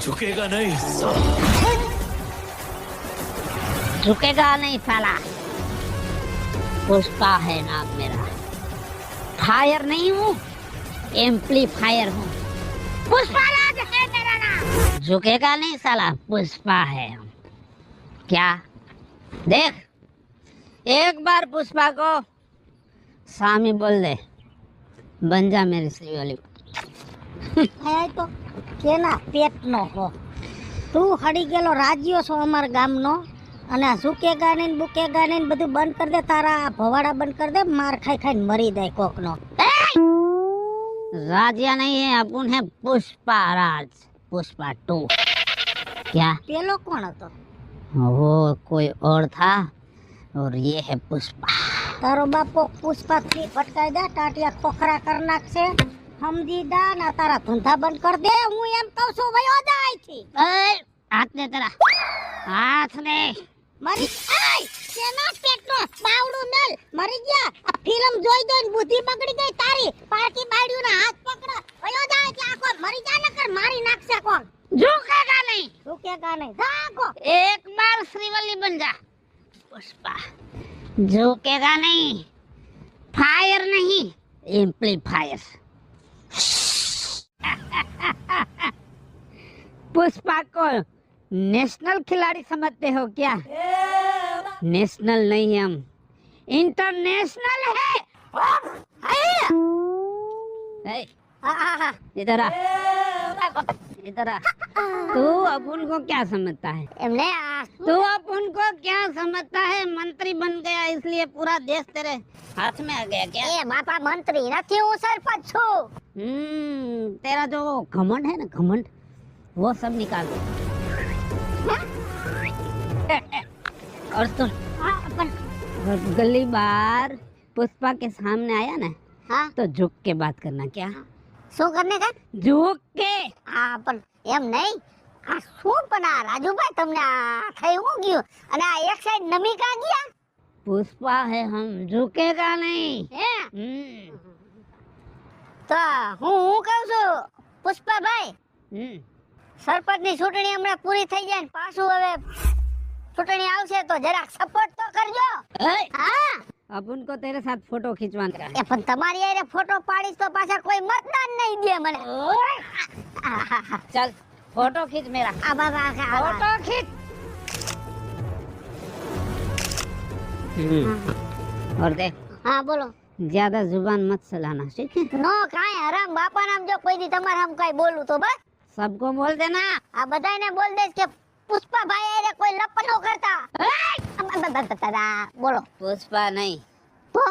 झुकेगा नहीं साला। झुकेगा नहीं साला। पुष्पा है नाम मेरा। फायर नहीं हूँ, एम्पलीफायर हूँ। पुष्पाराज है मेरा नाम। झुकेगा नहीं साला, पुष्पा है हम। क्या देख, एक बार पुष्पा को सामी बोल दे, बन जा मेरी श्रीवली। તો કેના પેટનો હો તું હડી ગયેલો રાજ્યો છો અમાર ગામનો અને આ ઝુકેગા નહીં બુકેગા નહીં બધું બંધ કરી દે તારા ભવાડા બંધ કરી દે માર ખાઈ ખાઈને મરી જાય કોકનો राजा नहीं है, अपन है पुष्पा राज। पुष्पा 2। क्या પેલો કોણ હતો वो कोई और था और ये है पुष्पा। તારો બાપો પુષ્પા 3 ભટકાઈ દે ટાટિયા ખોખરા કર નાખશે સમજી દા ના તારા ધંધા બંધ કર દે હું એમ કહું છું ભયો જાય છે हाथ दे तेरा, हाथ दे। મરી આય કેના પેટનો બાવડું મેલ મરી ગયા આ ફિલ્મ જોઈ જોઈને બુદ્ધિ બગડી ગઈ તારી પારકી બાડ્યુંના હાથ પકડ ભયો જાય કે આખો મરી જા નકર મારી નાખશે કોણ झुकेगा नहीं, ઝુકેગા નહીં જાગો एक बार श्रीवल्ली बन जा। पुष्पा झुकेगा नहीं, फायर नहीं, एम्पलीफायर। पुष्पा को नेशनल खिलाड़ी समझते हो क्या? नेशनल नहीं है, हम इंटरनेशनल है। इधर आ, इधर आ। तू अपन को क्या समझता है? એમને तू अपन को क्या समझता है? मंत्री बन गया इसलिए पूरा देश तेरे हाथ में आ गया क्या? એ બાપા મંત્રી નથી હું સરપંચ છું तेरा जो घमंड है ना, घमंड, वो सब निकाल दे। और सुन, गली बार पुष्पा के सामने आया ना હા तो झुक के बात करना। क्या શું કરને કા झुक के? હા પણ એમ નહીં આ શું પણ આ રાજુભાઈ તમને આ થઈ હું ગયું અને આ એક સાઈડ નમી કા ગયા पुष्पा है हम, झुकेगा नहीं। હે हम्म, તો હું કહું છું પુષ્પાભાઈ સરપંચની ચૂંટણી હમણાં પૂરી થઈ જાય ને પાછું હવે ચૂંટણી આવશે તો જરાક સપોર્ટ તો કરજો ए, હા अपन को तेरे साथ फोटो खिंचवाना है। એ પણ તમારી આરે ફોટો પાડીશ તો પાછા કોઈ મતદાન નહીં દે મને चल फोटो खींच मेरा, આ બાબા फोटो खींच। और देख, હા બોલો ज्यादा जुबान मत चलाना, ठीक है? નો કાંઈ હરામ બાપા નામ જો કોઈ દી તમારે આમ કઈ બોલું તો બસ सबको बोल देना। આ બધાને બોલ દઈશ કે પુષ્પાભાઈ આરે કોઈ લપનો કરતા બોલો पुष्पा नहीं, તો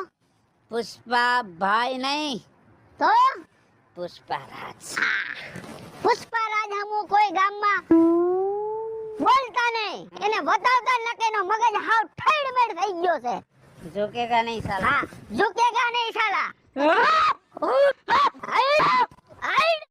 पुष्पा भाई नहीं, તો पुष्पा राज। પુષ્પારાજ હમુ કોઈ ગામમાં બોલતા નહીં એને બતાવતા ન કે એનો મગજ હાવ ઠેડમેડ થઈ ગયો છે झुकेगा नहीं साला। હા ઝુકેગા નહીં સાલા